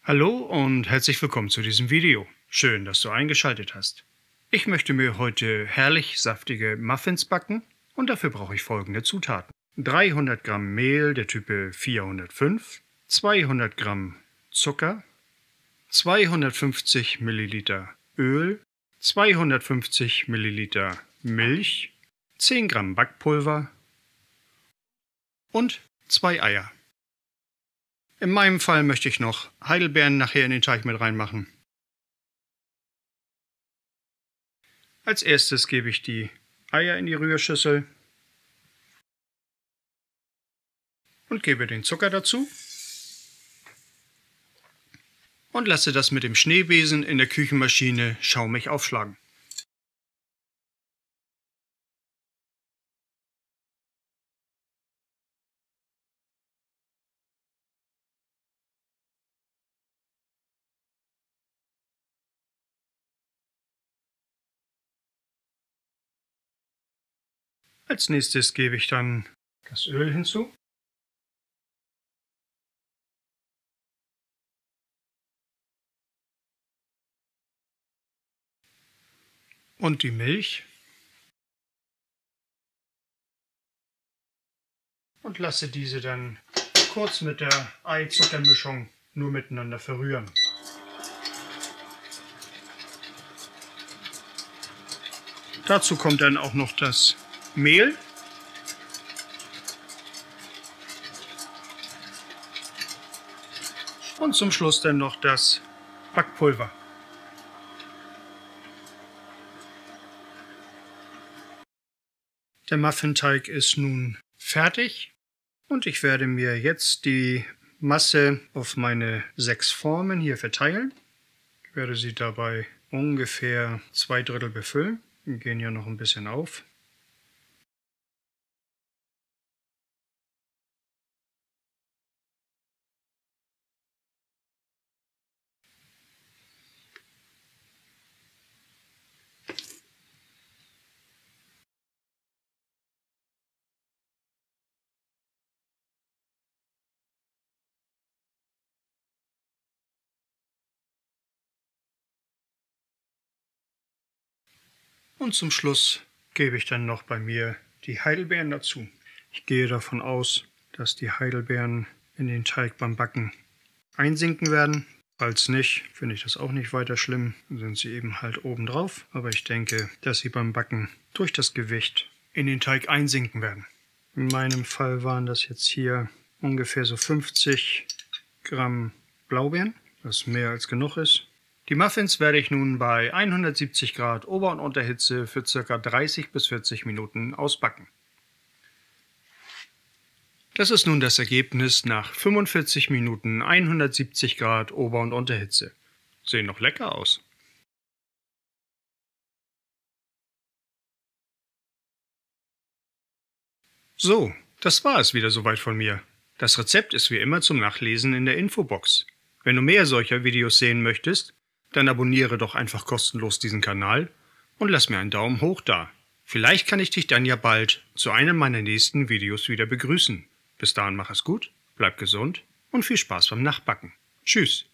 Hallo und herzlich willkommen zu diesem Video. Schön, dass du eingeschaltet hast. Ich möchte mir heute herrlich saftige Muffins backen und dafür brauche ich folgende Zutaten. 300 Gramm Mehl der Type 405, 200 Gramm Zucker, 250 Milliliter Öl, 250 Milliliter Milch, 10 Gramm Backpulver und 2 Eier. In meinem Fall möchte ich noch Heidelbeeren nachher in den Teig mit reinmachen. Als erstes gebe ich die Eier in die Rührschüssel und gebe den Zucker dazu und lasse das mit dem Schneebesen in der Küchenmaschine schaumig aufschlagen. Als nächstes gebe ich dann das Öl hinzu. Und die Milch. Und lasse diese dann kurz mit der Ei-Zucker-Mischung nur miteinander verrühren. Dazu kommt dann auch noch das Mehl. Und zum Schluss dann noch das Backpulver. Der Muffinteig ist nun fertig und ich werde mir jetzt die Masse auf meine 6 Formen hier verteilen. Ich werde sie dabei ungefähr 2/3 befüllen. Die gehen ja noch ein bisschen auf. Und zum Schluss gebe ich dann noch bei mir die Heidelbeeren dazu. Ich gehe davon aus, dass die Heidelbeeren in den Teig beim Backen einsinken werden. Falls nicht, finde ich das auch nicht weiter schlimm. Dann sind sie eben halt oben drauf. Aber ich denke, dass sie beim Backen durch das Gewicht in den Teig einsinken werden. In meinem Fall waren das jetzt hier ungefähr so 50 Gramm Blaubeeren, was mehr als genug ist. Die Muffins werde ich nun bei 170 Grad Ober- und Unterhitze für ca. 30 bis 40 Minuten ausbacken. Das ist nun das Ergebnis nach 45 Minuten 170 Grad Ober- und Unterhitze. Sehen noch lecker aus. So, das war es wieder soweit von mir. Das Rezept ist wie immer zum Nachlesen in der Infobox. Wenn du mehr solcher Videos sehen möchtest, dann abonniere doch einfach kostenlos diesen Kanal und lass mir einen Daumen hoch da. Vielleicht kann ich dich dann ja bald zu einem meiner nächsten Videos wieder begrüßen. Bis dahin mach es gut, bleib gesund und viel Spaß beim Nachbacken. Tschüss!